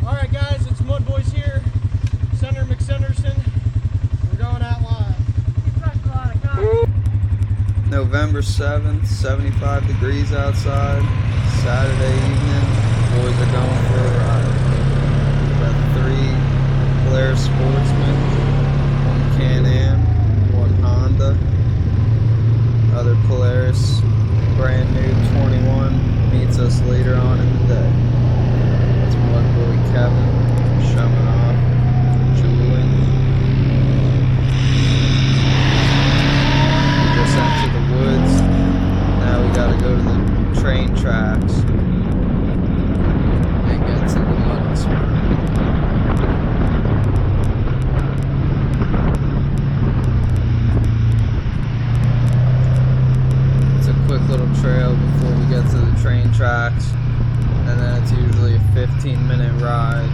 Alright guys, it's Mud Boys here. Senator McSenderson. We're going out live. November 7th, 75 degrees outside. Saturday evening. Boys are going for a ride. Got 3 Polaris Sportsman, 1 Can-Am, 1 Honda. Other Polaris, brand new 21, meets us later on in the day. That's Mud Boy Kevin showing off, jeweling. We just entered the woods. Now we gotta go to the train tracks and get to the mud spot. It's a quick little trail before we get to the train tracks, and then it's usually a 15-minute ride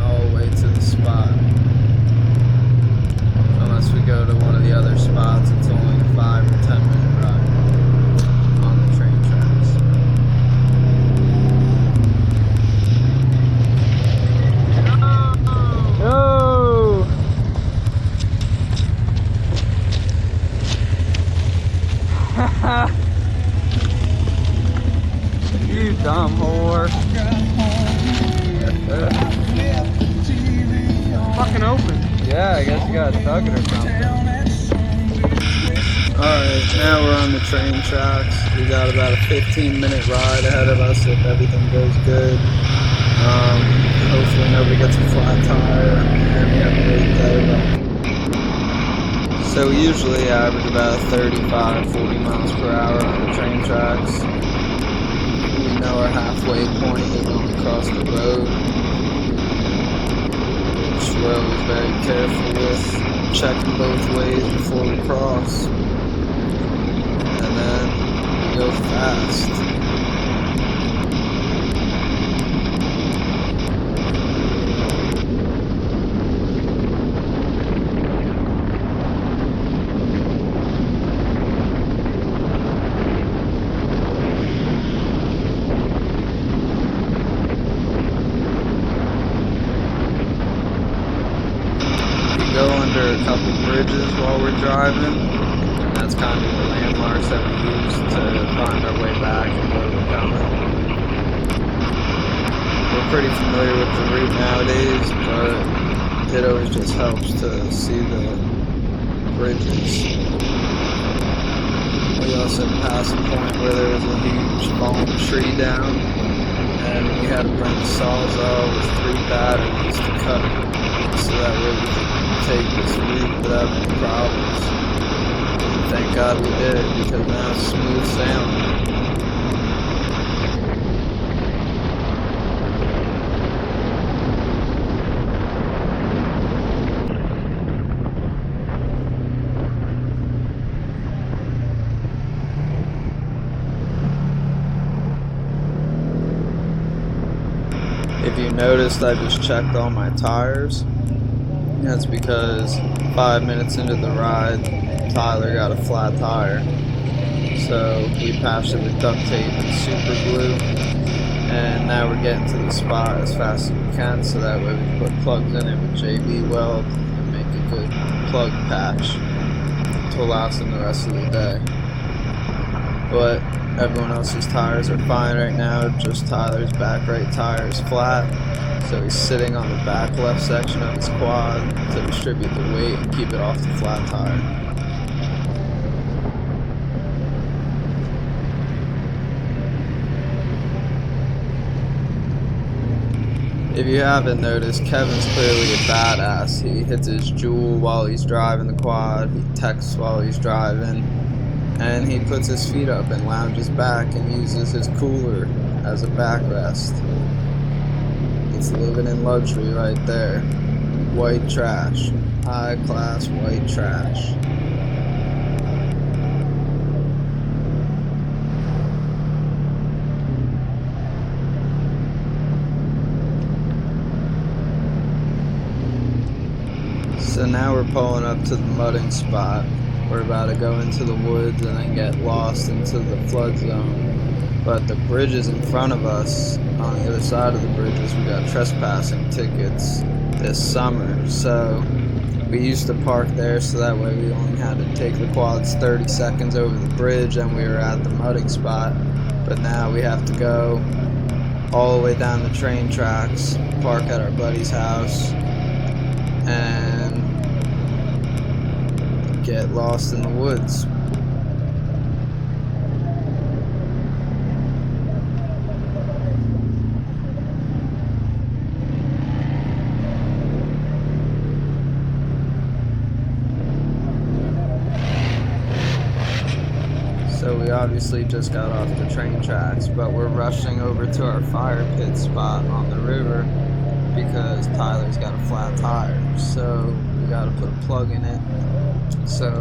all the way to the spot. Unless we go to one of the other spots, it's only a 5 or 10-minute ride on the train tracks. Oh! You dumb whore. Fucking open. Yeah, I guess you gotta tug it or something. Alright, now we're on the train tracks. We got about a 15-minute ride ahead of us if everything goes good. Hopefully nobody gets a flat tire and we have a great day. So we usually average about 35-40 miles per hour on the train tracks. We know our halfway point is when we cross the road, which we're always very careful with, checking both ways before we cross, and then we go fast. Go under a couple bridges while we're driving, and that's kind of the landmarks that we use to find our way back and where we're going. We're pretty familiar with the route nowadays, but it always just helps to see the bridges. We also passed a point where there was a huge fallen tree down, and we had to bring the sawzall with 3 batteries to cut it, so that way we could take this route without any problems. And thank God we did it, because now it's smooth sailing. If you noticed, I just checked all my tires. That's because 5 minutes into the ride, Tyler got a flat tire. So we patched it with duct tape and super glue. And now we're getting to the spot as fast as we can, so that way we can put plugs in it with JB Weld and make a good plug patch to last them the rest of the day. But everyone else's tires are fine right now, just Tyler's back right tire is flat. So he's sitting on the back left section of his quad to distribute the weight and keep it off the flat tire. If you haven't noticed, Kevin's clearly a badass. He hits his jewel while he's driving the quad, he texts while he's driving, and he puts his feet up and lounges back and uses his cooler as a backrest. It's living in luxury right there. White trash. High class white trash. So now we're pulling up to the mudding spot. We're about to go into the woods and then get lost into the flood zone. But the bridges in front of us on the other side of the bridges, we got trespassing tickets this summer. So we used to park there so that way we only had to take the quads 30 seconds over the bridge and we were at the mudding spot. But now we have to go all the way down the train tracks, park at our buddy's house, and get lost in the woods. So we obviously just got off the train tracks, but we're rushing over to our fire pit spot on the river because Tyler's got a flat tire. So we got to put a plug in it. So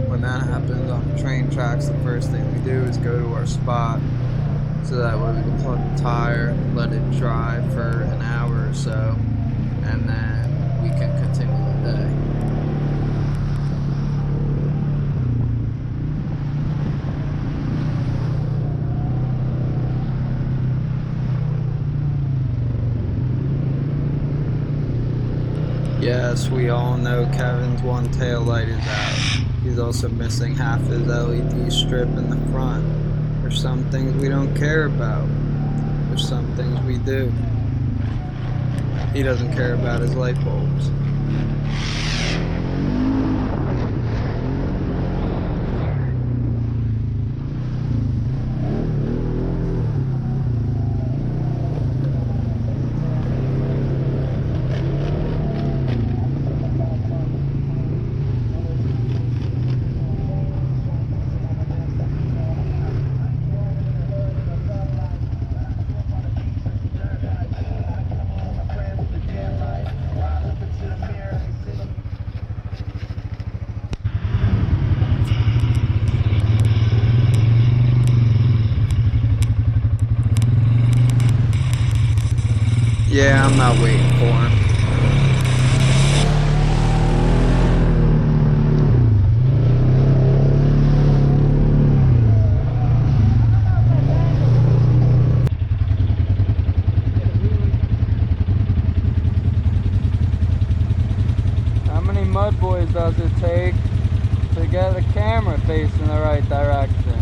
when that happens on the train tracks, the first thing we do is go to our spot so that way we can plug the tire, let it dry for an hour or so, and then we can continue the day. Yes, we all know Kevin's one tail light is out. He's also missing half his LED strip in the front. There's some things we don't care about. There's some things we do. He doesn't care about his light bulbs. Yeah, I'm not waiting for him. How many mud boys does it take to get the camera facing the right direction?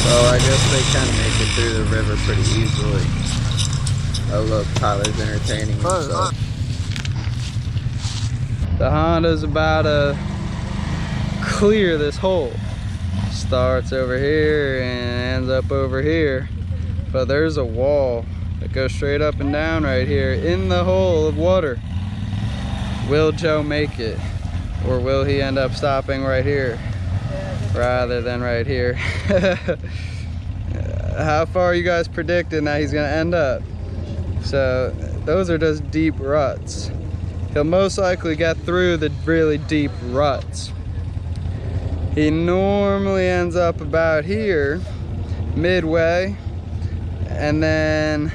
Well, I guess they can make it through the river pretty easily. Oh look, Tyler's entertaining himself. The Honda's about to clear this hole. Starts over here and ends up over here. But there's a wall that goes straight up and down right here in the hole of water. Will Joe make it? Or will he end up stopping right here rather than right here? How far are you guys predicting that he's gonna end up? So those are just deep ruts. He'll most likely get through the really deep ruts. He normally ends up about here, midway, and then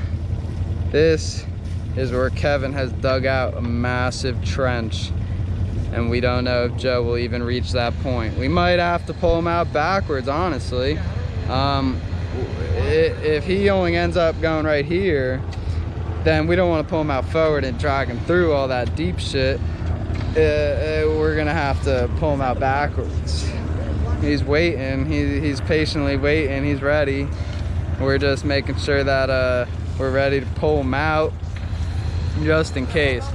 this is where Kevin has dug out a massive trench, and we don't know if Joe will even reach that point. We might have to pull him out backwards, honestly. If he only ends up going right here, then we don't want to pull him out forward and drag him through all that deep shit. We're gonna have to pull him out backwards. He's waiting. He's patiently waiting. He's ready. We're just making sure that we're ready to pull him out just in case.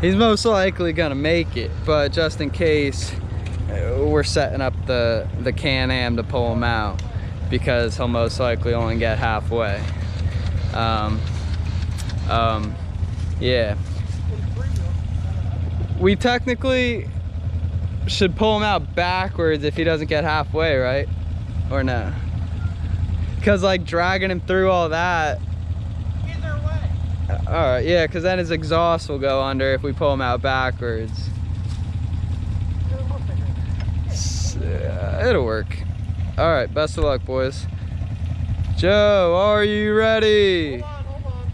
He's most likely gonna make it, but just in case, we're setting up the Can-Am to pull him out because he'll most likely only get halfway. Yeah. We technically should pull him out backwards if he doesn't get halfway, right? Or no? Because like dragging him through all that. Either way. Alright, yeah, because then his exhaust will go under if we pull him out backwards. It'll work. Alright, best of luck, boys. Joe, are you ready? Hold on.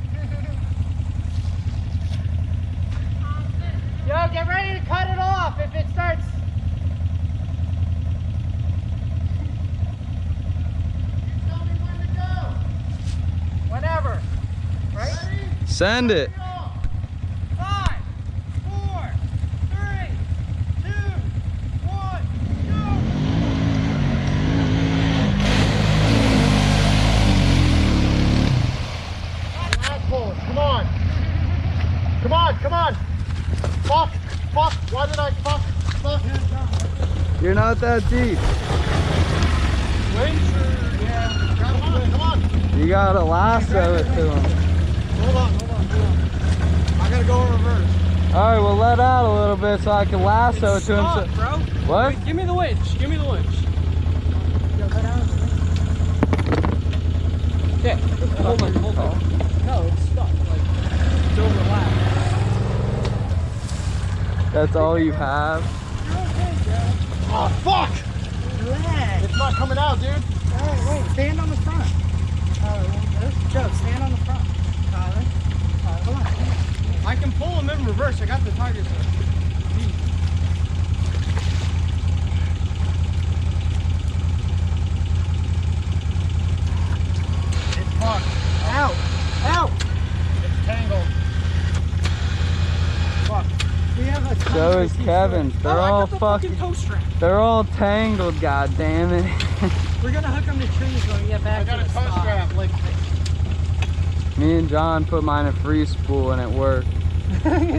Yo, get ready to cut it off if it starts. You tell me when to go. Whenever. Right? Ready? Send it. 5, 4, 3, 2, 1, go! Assholes, come on! Come on, come on! Fuck! Fuck! Why did I fuck? Fuck! You're not that deep. Yeah. Come on, come on! You gotta lasso it to him. Hold on. I gotta go in reverse. Alright, well let out a little bit so I can lasso it to him. Stop, bro. What? Wait, give me the winch. Give me the winch. Yeah. Hold on. No, it's stuck. Like, it's overlapped. That's all you have? You're okay, Joe. Oh, fuck! Relax. It's not coming out, dude. Alright, wait. Stand on the front. Joe, stand on the front. Tyler, come on. I can pull him in reverse. I got the tires there. It's fucked. Ow! Ow! It's tangled. Fuck. We have a So is Kevin. They're all fucking toe strap. they're all tangled, god damn it. We're gonna hook them to trees when we get back. I got a toe strap. Like Me and John put mine in free spool and it worked. Can't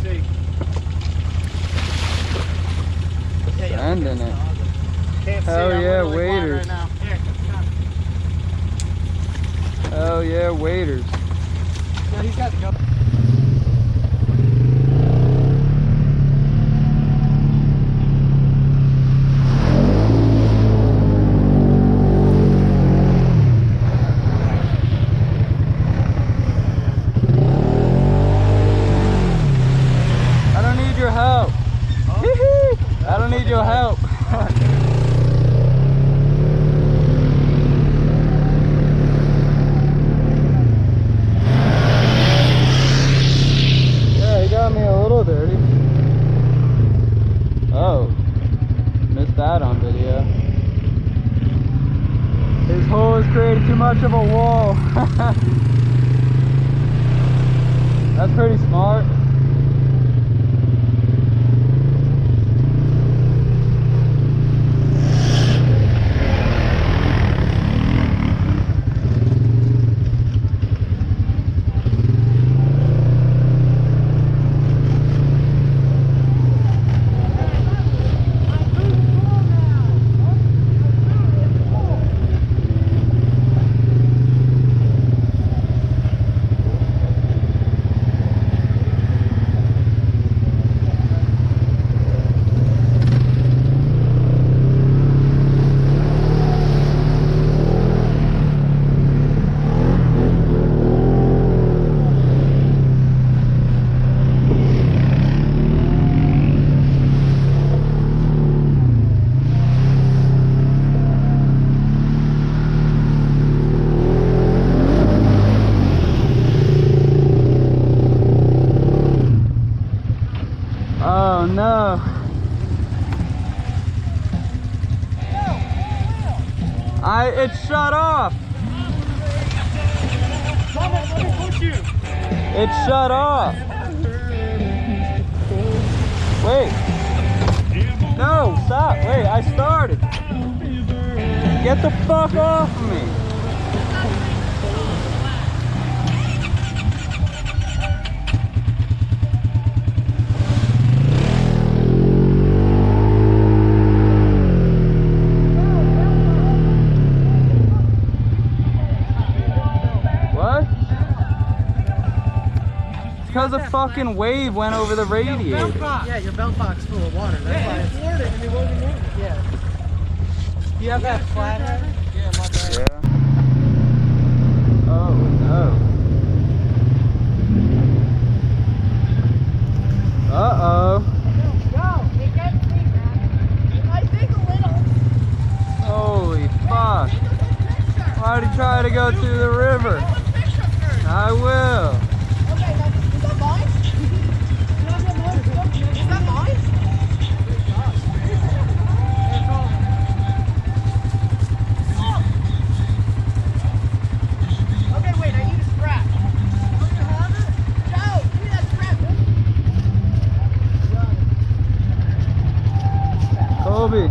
see. Ending it. Can't Hell see. yeah, I'm really blind waiters. right now. Here, come. Hell yeah, waiters. Yeah, he's got to go. I don't need your help. I don't need your help. Yeah, he got me a little dirty. Oh, missed that on video. His hole has created too much of a wall. That's pretty smart. Oh no. It shut off. Thomas, let me push you. It shut off. Wait. No, stop. Wait, I started. Get the fuck off of me. What? Because a fucking wave went over the radiator. Yeah, your belt box full of water. That's why it's flooded and it wasn't moving. Yeah. Do you have that flat head? Yeah, my bad. Yeah. Oh no. Uh-oh. Go, it gets me, man. I think a little. Holy fuck. Why'd he try to go through the river? I will. Okay, now, is that mine? Is that mine? Okay, wait, I need a strap. Oh, you have it? Joe, give me that strap. Colby.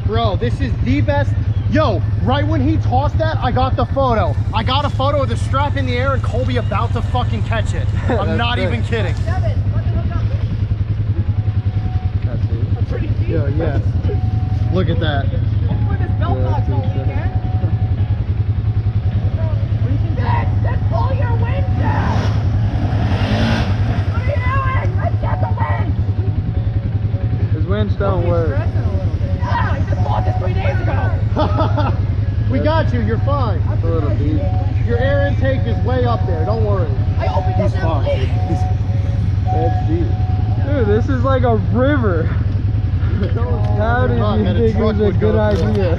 Bro, this is the best. Yo, right when he tossed that, I got the photo. I got a photo of the strap in the air and Colby about to fucking catch it. I'm not even kidding. Devin, let me hook up. That's it. I'm pretty deep. Yo, yes. Look at that. Hopefully this belt box don't leak in. Let's pull your wings down. What are you doing? Let's get the wings. His winch don't work. Yeah, I just bought this 3 days ago. We got you, you're fine. It's a little deep. Your air intake is way up there, don't worry. I hope it doesn't have a leak. That's deep. Dude, this is like a river. How did Truck, you and a think it truck was a would good go through it. idea?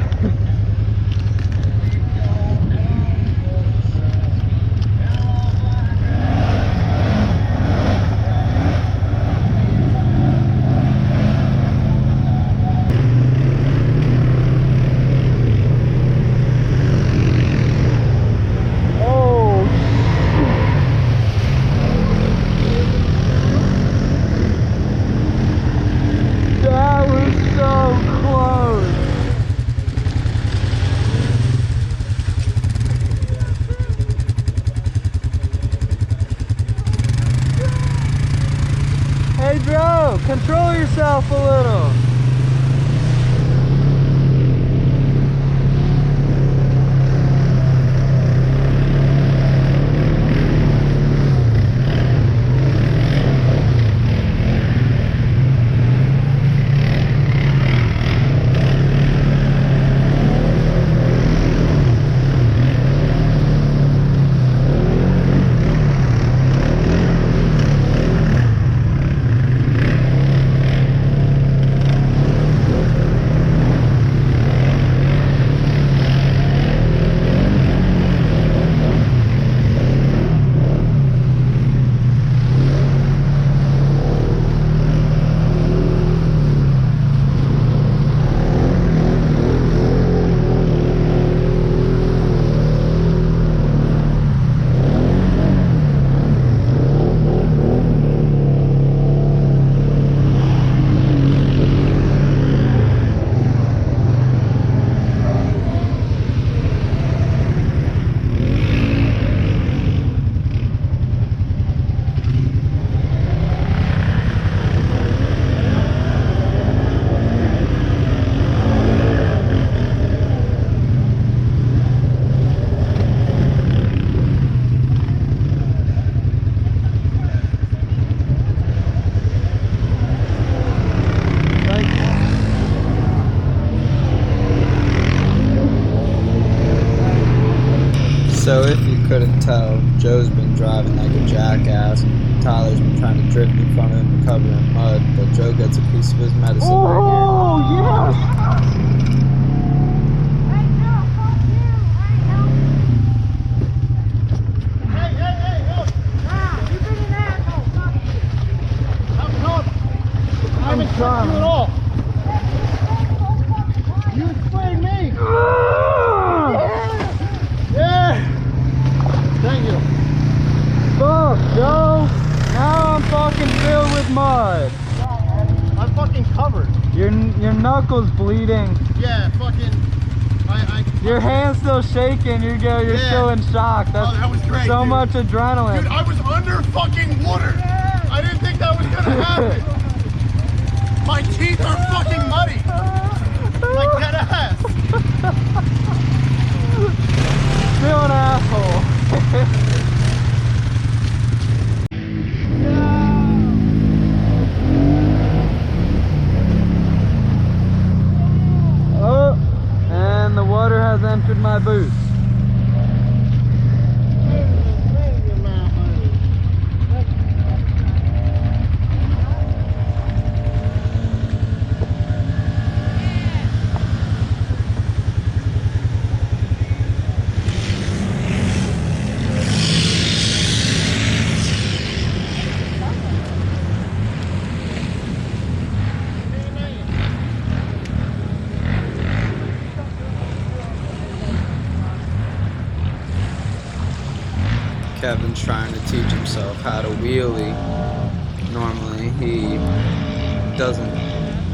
That was so close. Hey Joe, control yourself a little. So if you couldn't tell, Joe's been driving like a jackass. Tyler's been trying to drift in front of him and cover in mud, but Joe gets a piece of his medicine right here. Oh, yeah! Hey, Joe, fuck you. I ain't helping. Hey, look! Nah, you've been an asshole. Fuck you. I haven't touched you at all. You sprayed me! Yeah! Thank you. Fuck, Joe! Now I'm fucking feeling mud. I'm fucking covered. Your knuckles bleeding. Yeah, fucking. Your hand's still shaking. You're Yeah. still in shock. That's that was great, so dude. much adrenaline. Dude, I was under fucking water. I didn't think that was gonna happen. My teeth are fucking muddy. Like dead ass. Still an asshole. Oh, and the water has entered my boots. Kevin's trying to teach himself how to wheelie. Normally he doesn't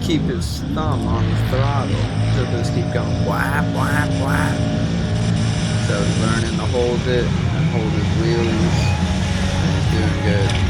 keep his thumb on the throttle. He'll just keep going whap, whap, whap. So he's learning to hold it and hold his wheelies. And he's doing good.